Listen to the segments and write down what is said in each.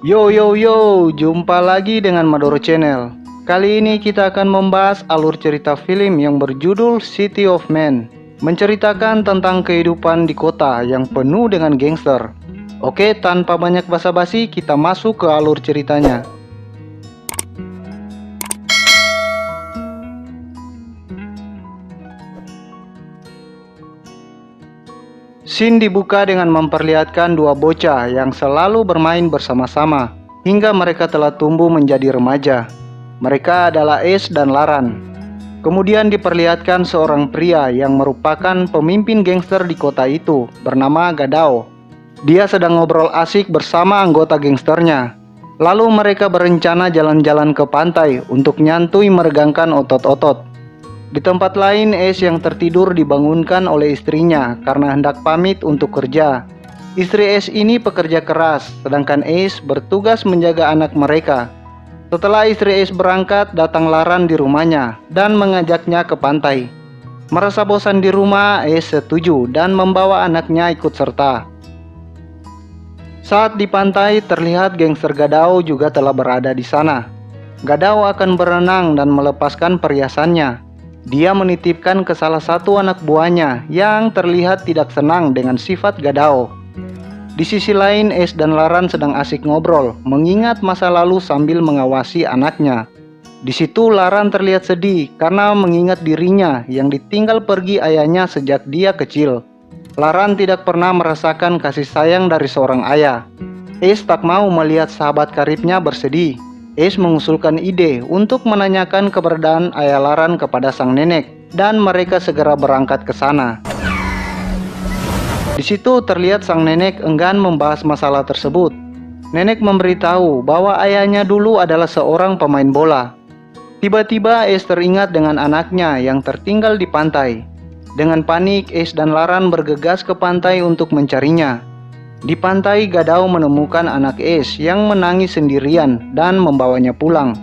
Yo yo yo, jumpa lagi dengan Madoro Channel. Kali ini kita akan membahas alur cerita film yang berjudul City of Men, menceritakan tentang kehidupan di kota yang penuh dengan gangster. Oke, tanpa banyak basa-basi, kita masuk ke alur ceritanya. Scene dibuka dengan memperlihatkan dua bocah yang selalu bermain bersama-sama hingga mereka telah tumbuh menjadi remaja. Mereka adalah Ace dan Laran. Kemudian diperlihatkan seorang pria yang merupakan pemimpin gangster di kota itu bernama Gadao. Dia sedang ngobrol asik bersama anggota gangsternya. Lalu mereka berencana jalan-jalan ke pantai untuk nyantui meregangkan otot-otot. Di tempat lain, Ace yang tertidur dibangunkan oleh istrinya karena hendak pamit untuk kerja. Istri Ace ini pekerja keras, sedangkan Ace bertugas menjaga anak mereka. Setelah istri Ace berangkat, datang Laran di rumahnya dan mengajaknya ke pantai. Merasa bosan di rumah, Ace setuju dan membawa anaknya ikut serta. Saat di pantai, terlihat gangster Gadao juga telah berada di sana. Gadao akan berenang dan melepaskan perhiasannya. Dia menitipkan ke salah satu anak buahnya yang terlihat tidak senang dengan sifat Gadao. Di sisi lain, Ace dan Laran sedang asik ngobrol, mengingat masa lalu sambil mengawasi anaknya. Di situ Laran terlihat sedih karena mengingat dirinya yang ditinggal pergi ayahnya sejak dia kecil. Laran tidak pernah merasakan kasih sayang dari seorang ayah. Ace tak mau melihat sahabat karibnya bersedih. Ace mengusulkan ide untuk menanyakan keberadaan ayah Laran kepada sang nenek dan mereka segera berangkat ke sana. Di situ terlihat sang nenek enggan membahas masalah tersebut. Nenek memberitahu bahwa ayahnya dulu adalah seorang pemain bola. Tiba-tiba Ace teringat dengan anaknya yang tertinggal di pantai. Dengan panik, Ace dan Laran bergegas ke pantai untuk mencarinya. Di pantai, Gadao menemukan anak Ace yang menangis sendirian dan membawanya pulang.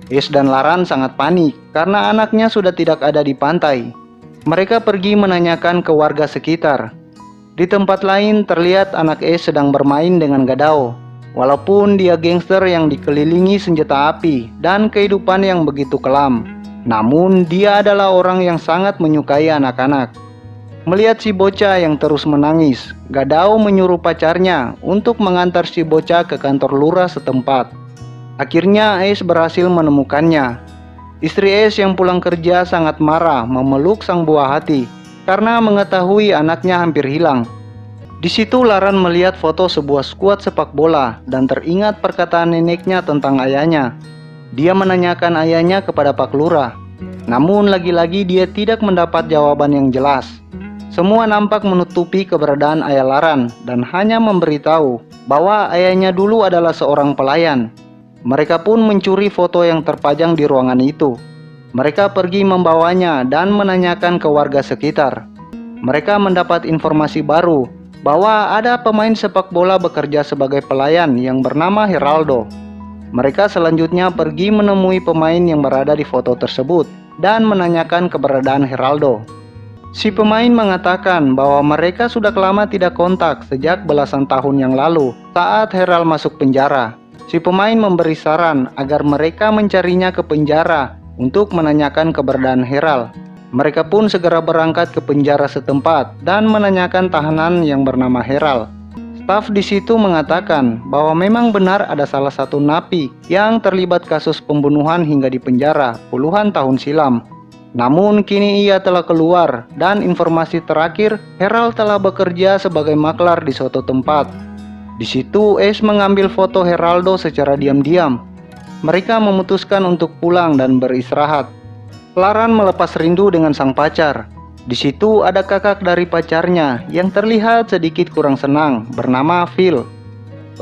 Ace dan Laran sangat panik karena anaknya sudah tidak ada di pantai. Mereka pergi menanyakan ke warga sekitar. Di tempat lain terlihat anak Ace sedang bermain dengan Gadao. Walaupun dia gangster yang dikelilingi senjata api dan kehidupan yang begitu kelam, namun dia adalah orang yang sangat menyukai anak-anak. Melihat si bocah yang terus menangis, Gadao menyuruh pacarnya untuk mengantar si bocah ke kantor lurah setempat. Akhirnya Ace berhasil menemukannya. Istri Ace yang pulang kerja sangat marah memeluk sang buah hati karena mengetahui anaknya hampir hilang. Di situ Laran melihat foto sebuah skuad sepak bola dan teringat perkataan neneknya tentang ayahnya. Dia menanyakan ayahnya kepada Pak Lurah. Namun lagi-lagi dia tidak mendapat jawaban yang jelas. Semua nampak menutupi keberadaan ayah Laran dan hanya memberitahu bahwa ayahnya dulu adalah seorang pelayan. Mereka pun mencuri foto yang terpajang di ruangan itu. Mereka pergi membawanya dan menanyakan ke warga sekitar. Mereka mendapat informasi baru bahwa ada pemain sepak bola bekerja sebagai pelayan yang bernama Heraldo. Mereka selanjutnya pergi menemui pemain yang berada di foto tersebut dan menanyakan keberadaan Heraldo. Si pemain mengatakan bahwa mereka sudah lama tidak kontak sejak belasan tahun yang lalu saat Herald masuk penjara. Si pemain memberi saran agar mereka mencarinya ke penjara untuk menanyakan keberadaan Herald. Mereka pun segera berangkat ke penjara setempat dan menanyakan tahanan yang bernama Herald. Staf di situ mengatakan bahwa memang benar ada salah satu napi yang terlibat kasus pembunuhan hingga di penjara puluhan tahun silam. Namun kini ia telah keluar dan informasi terakhir Herald telah bekerja sebagai maklar di suatu tempat. Di situ Ace mengambil foto Heraldo secara diam-diam. Mereka memutuskan untuk pulang dan beristirahat. Laran melepas rindu dengan sang pacar. Di situ ada kakak dari pacarnya yang terlihat sedikit kurang senang bernama Phil.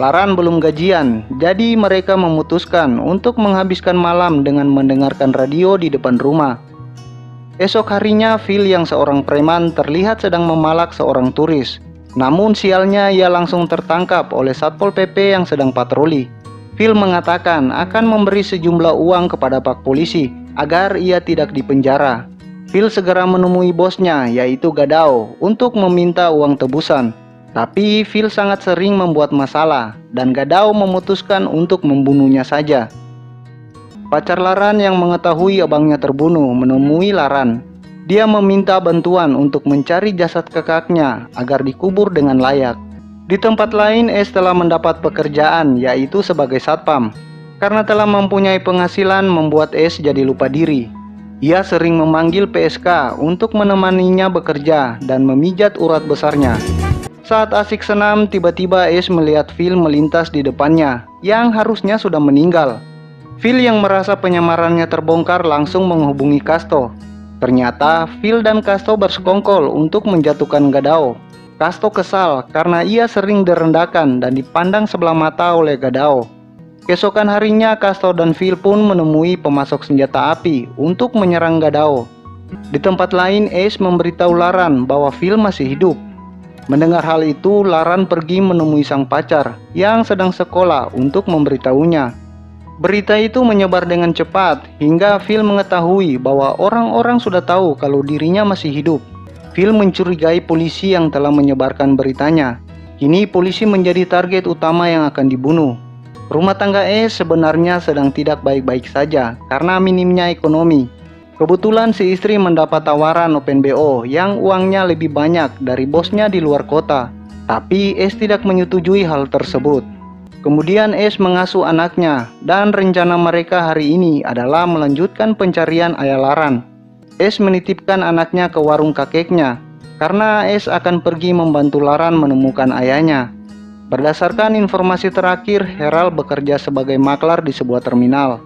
Laran belum gajian, jadi mereka memutuskan untuk menghabiskan malam dengan mendengarkan radio di depan rumah. Esok harinya, Phil yang seorang preman terlihat sedang memalak seorang turis. Namun sialnya ia langsung tertangkap oleh Satpol PP yang sedang patroli. Phil mengatakan akan memberi sejumlah uang kepada Pak Polisi agar ia tidak dipenjara. Phil segera menemui bosnya yaitu Gadao untuk meminta uang tebusan. Tapi Phil sangat sering membuat masalah dan Gadao memutuskan untuk membunuhnya saja. Pacar Laran yang mengetahui abangnya terbunuh menemui Laran. Dia meminta bantuan untuk mencari jasad kakaknya agar dikubur dengan layak. Di tempat lain, Ace telah mendapat pekerjaan, yaitu sebagai satpam. Karena telah mempunyai penghasilan, membuat Ace jadi lupa diri. Ia sering memanggil PSK untuk menemaninya bekerja dan memijat urat besarnya. Saat asik senam, tiba-tiba Ace melihat Phil melintas di depannya, yang harusnya sudah meninggal. Phil yang merasa penyamarannya terbongkar langsung menghubungi Casto. Ternyata Phil dan Casto bersekongkol untuk menjatuhkan Gadao. Casto kesal karena ia sering direndahkan dan dipandang sebelah mata oleh Gadao. Keesokan harinya Casto dan Phil pun menemui pemasok senjata api untuk menyerang Gadao. Di tempat lain, Ace memberitahu Laran bahwa Phil masih hidup. Mendengar hal itu, Laran pergi menemui sang pacar yang sedang sekolah untuk memberitahunya. Berita itu menyebar dengan cepat hingga Phil mengetahui bahwa orang-orang sudah tahu kalau dirinya masih hidup. Phil mencurigai polisi yang telah menyebarkan beritanya. Kini polisi menjadi target utama yang akan dibunuh. Rumah tangga Ace sebenarnya sedang tidak baik-baik saja karena minimnya ekonomi. Kebetulan si istri mendapat tawaran Open BO yang uangnya lebih banyak dari bosnya di luar kota. Tapi Ace tidak menyetujui hal tersebut. Kemudian Ace mengasuh anaknya dan rencana mereka hari ini adalah melanjutkan pencarian ayah Laran. Ace menitipkan anaknya ke warung kakeknya karena Ace akan pergi membantu Laran menemukan ayahnya. Berdasarkan informasi terakhir, Herald bekerja sebagai maklar di sebuah terminal.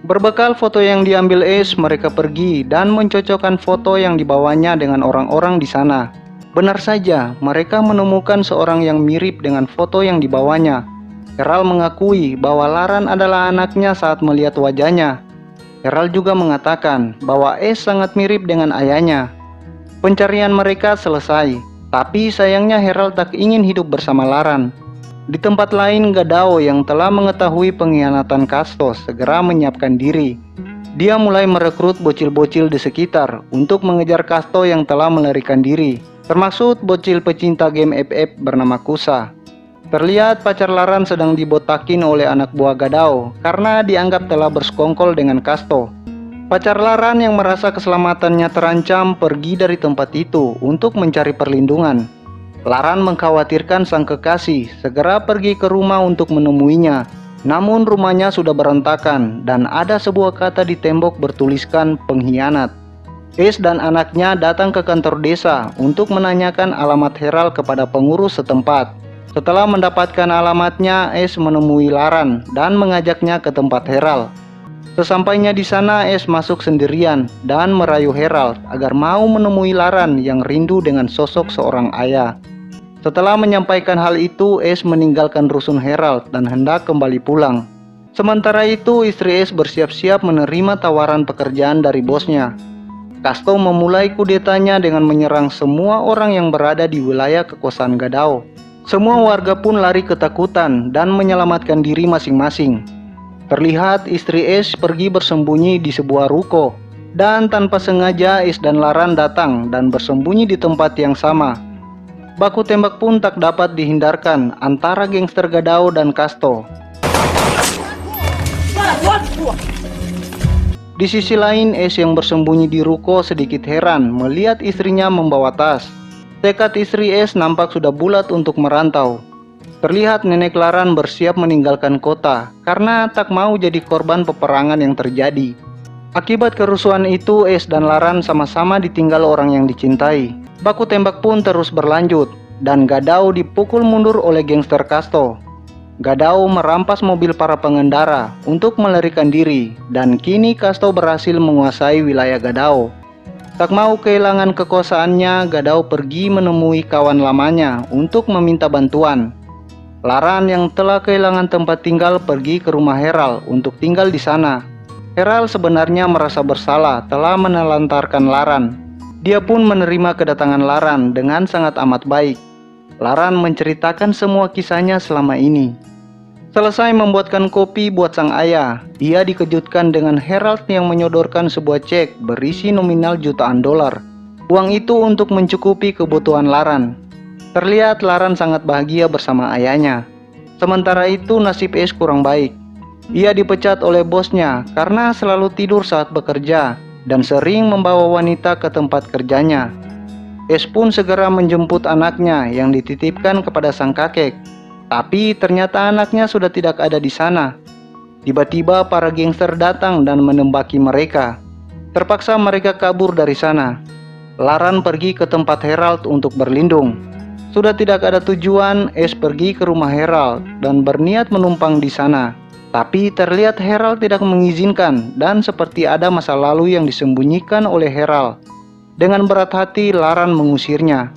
Berbekal foto yang diambil Ace, mereka pergi dan mencocokkan foto yang dibawanya dengan orang-orang di sana. Benar saja, mereka menemukan seorang yang mirip dengan foto yang dibawanya. Herald mengakui bahwa Laran adalah anaknya saat melihat wajahnya. Herald juga mengatakan bahwa Ace sangat mirip dengan ayahnya. Pencarian mereka selesai, tapi sayangnya Herald tak ingin hidup bersama Laran. Di tempat lain, Gadao yang telah mengetahui pengkhianatan Casto segera menyiapkan diri. Dia mulai merekrut bocil-bocil di sekitar untuk mengejar Casto yang telah melarikan diri, termasuk bocil pecinta game FF bernama Kusa. Terlihat pacar Laran sedang dibotakin oleh anak buah Gadao karena dianggap telah bersekongkol dengan Casto. Pacar Laran yang merasa keselamatannya terancam pergi dari tempat itu untuk mencari perlindungan. Laran mengkhawatirkan sang kekasih segera pergi ke rumah untuk menemuinya. Namun rumahnya sudah berantakan dan ada sebuah kata di tembok bertuliskan pengkhianat. Ace dan anaknya datang ke kantor desa untuk menanyakan alamat Herald kepada pengurus setempat. Setelah mendapatkan alamatnya, Ace menemui Laran dan mengajaknya ke tempat Herald. Sesampainya di sana, Ace masuk sendirian dan merayu Herald agar mau menemui Laran yang rindu dengan sosok seorang ayah. Setelah menyampaikan hal itu, Ace meninggalkan rusun Herald dan hendak kembali pulang. Sementara itu, istri Ace bersiap-siap menerima tawaran pekerjaan dari bosnya. Casto memulai kudetanya dengan menyerang semua orang yang berada di wilayah kekuasaan Gadao. Semua warga pun lari ketakutan dan menyelamatkan diri masing-masing. Terlihat istri Ace pergi bersembunyi di sebuah ruko. Dan tanpa sengaja Ace dan Laran datang dan bersembunyi di tempat yang sama. Baku tembak pun tak dapat dihindarkan antara gangster Gadao dan Casto. Di sisi lain, Ace yang bersembunyi di ruko sedikit heran melihat istrinya membawa tas. Tekad istri Ace nampak sudah bulat untuk merantau. Terlihat nenek Laran bersiap meninggalkan kota karena tak mau jadi korban peperangan yang terjadi. Akibat kerusuhan itu, Ace dan Laran sama-sama ditinggal orang yang dicintai. Baku tembak pun terus berlanjut dan Gadao dipukul mundur oleh gangster Casto. Gadao merampas mobil para pengendara untuk melarikan diri dan kini Casto berhasil menguasai wilayah Gadao. Tak mau kehilangan kekuasaannya, Gadao pergi menemui kawan lamanya untuk meminta bantuan. Laran yang telah kehilangan tempat tinggal pergi ke rumah Herald untuk tinggal di sana. Herald sebenarnya merasa bersalah telah menelantarkan Laran. Dia pun menerima kedatangan Laran dengan sangat amat baik. Laran menceritakan semua kisahnya selama ini. Selesai membuatkan kopi buat sang ayah, ia dikejutkan dengan Herald yang menyodorkan sebuah cek berisi nominal jutaan dolar. Uang itu untuk mencukupi kebutuhan Laran. Terlihat Laran sangat bahagia bersama ayahnya. Sementara itu nasib Ace kurang baik. Ia dipecat oleh bosnya karena selalu tidur saat bekerja dan sering membawa wanita ke tempat kerjanya. Ace pun segera menjemput anaknya yang dititipkan kepada sang kakek. Tapi ternyata anaknya sudah tidak ada di sana. Tiba-tiba para gangster datang dan menembaki mereka. Terpaksa mereka kabur dari sana. Laran pergi ke tempat Herald untuk berlindung. Sudah tidak ada tujuan, Ace pergi ke rumah Herald dan berniat menumpang di sana. Tapi terlihat Herald tidak mengizinkan dan seperti ada masa lalu yang disembunyikan oleh Herald. Dengan berat hati, Laran mengusirnya.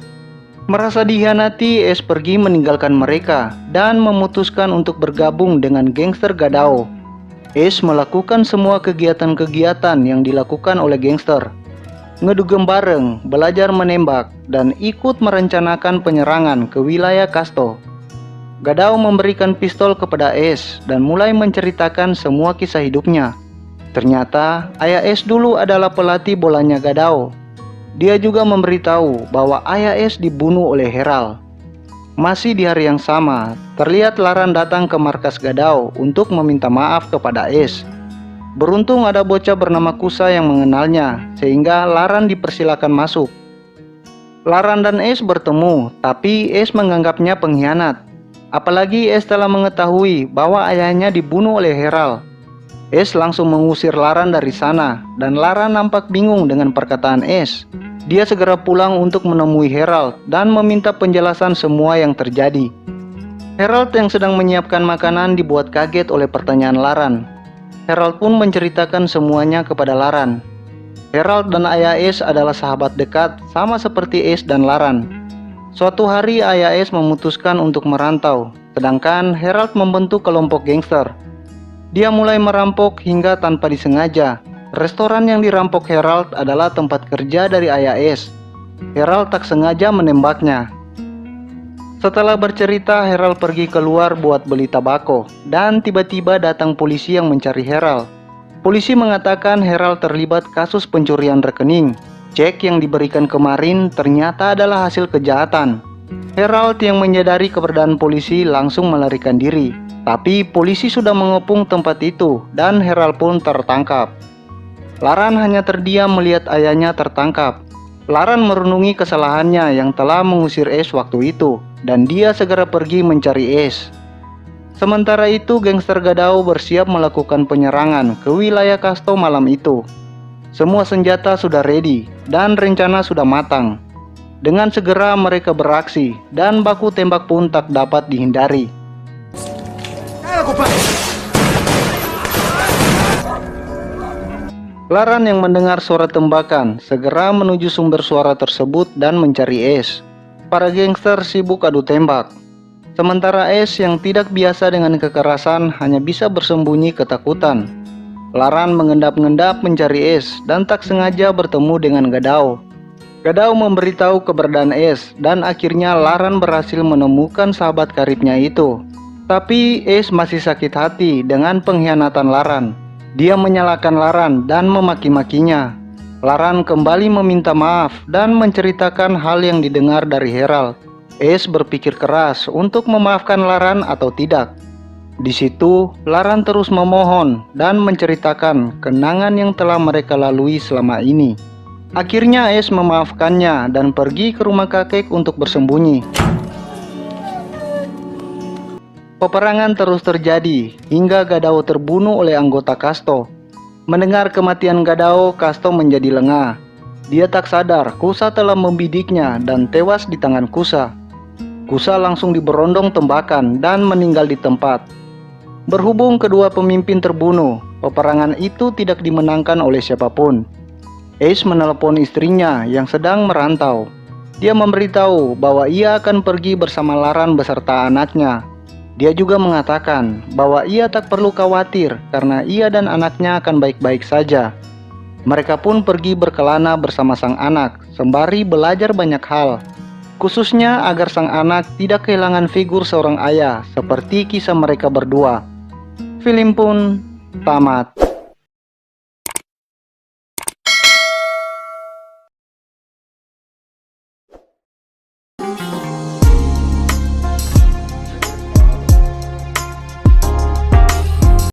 Merasa dikhianati, Ace pergi meninggalkan mereka dan memutuskan untuk bergabung dengan gangster Gadao. Ace melakukan semua kegiatan-kegiatan yang dilakukan oleh gangster. Ngedugem bareng, belajar menembak, dan ikut merencanakan penyerangan ke wilayah Casto. Gadao memberikan pistol kepada Ace dan mulai menceritakan semua kisah hidupnya. Ternyata ayah Ace dulu adalah pelatih bolanya Gadao. Dia juga memberitahu bahwa ayah Ace dibunuh oleh Herald. Masih di hari yang sama, terlihat Laran datang ke markas Gadao untuk meminta maaf kepada Ace. Beruntung ada bocah bernama Kusa yang mengenalnya, sehingga Laran dipersilakan masuk. Laran dan Ace bertemu, tapi Ace menganggapnya pengkhianat. Apalagi Ace telah mengetahui bahwa ayahnya dibunuh oleh Herald. Ace langsung mengusir Laran dari sana, dan Laran nampak bingung dengan perkataan Ace. Dia segera pulang untuk menemui Herald dan meminta penjelasan semua yang terjadi. Herald yang sedang menyiapkan makanan dibuat kaget oleh pertanyaan Laran. Herald pun menceritakan semuanya kepada Laran. Herald dan ayah Ace adalah sahabat dekat, sama seperti Ace dan Laran. Suatu hari ayah Ace memutuskan untuk merantau, sedangkan Herald membentuk kelompok gangster. Dia mulai merampok hingga tanpa disengaja. Restoran yang dirampok Herald adalah tempat kerja dari ayah Ace. Herald tak sengaja menembaknya. Setelah bercerita, Herald pergi keluar buat beli tabako, dan tiba-tiba datang polisi yang mencari Herald. Polisi mengatakan Herald terlibat kasus pencurian rekening. Cek yang diberikan kemarin ternyata adalah hasil kejahatan. Herald yang menyadari keberadaan polisi langsung melarikan diri. Tapi polisi sudah mengepung tempat itu dan Herald pun tertangkap. Laran hanya terdiam melihat ayahnya tertangkap. Laran merenungi kesalahannya yang telah mengusir Ace waktu itu, dan dia segera pergi mencari Ace. Sementara itu, gangster Gadao bersiap melakukan penyerangan ke wilayah Casto malam itu. Semua senjata sudah ready, dan rencana sudah matang. Dengan segera mereka beraksi, dan baku tembak pun tak dapat dihindari. Laran yang mendengar suara tembakan segera menuju sumber suara tersebut dan mencari Ace. Para gangster sibuk adu tembak. Sementara Ace yang tidak biasa dengan kekerasan hanya bisa bersembunyi ketakutan. Laran mengendap-endap mencari Ace dan tak sengaja bertemu dengan Gadao. Gadao memberitahu keberadaan Ace dan akhirnya Laran berhasil menemukan sahabat karibnya itu. Tapi Ace masih sakit hati dengan pengkhianatan Laran. Dia menyalahkan Laran dan memaki-makinya. Laran kembali meminta maaf dan menceritakan hal yang didengar dari Herald. Ace berpikir keras untuk memaafkan Laran atau tidak. Di situ, Laran terus memohon dan menceritakan kenangan yang telah mereka lalui selama ini. Akhirnya Ace memaafkannya dan pergi ke rumah kakek untuk bersembunyi. Peperangan terus terjadi hingga Gadao terbunuh oleh anggota Casto. Mendengar kematian Gadao, Casto menjadi lengah. Dia tak sadar Kusa telah membidiknya dan tewas di tangan Kusa. Kusa langsung diberondong tembakan dan meninggal di tempat. Berhubung kedua pemimpin terbunuh, peperangan itu tidak dimenangkan oleh siapapun. Ace menelepon istrinya yang sedang merantau. Dia memberitahu bahwa ia akan pergi bersama Laran beserta anaknya. Dia juga mengatakan bahwa ia tak perlu khawatir karena ia dan anaknya akan baik-baik saja. Mereka pun pergi berkelana bersama sang anak, sembari belajar banyak hal. Khususnya agar sang anak tidak kehilangan figur seorang ayah seperti kisah mereka berdua. Film pun tamat.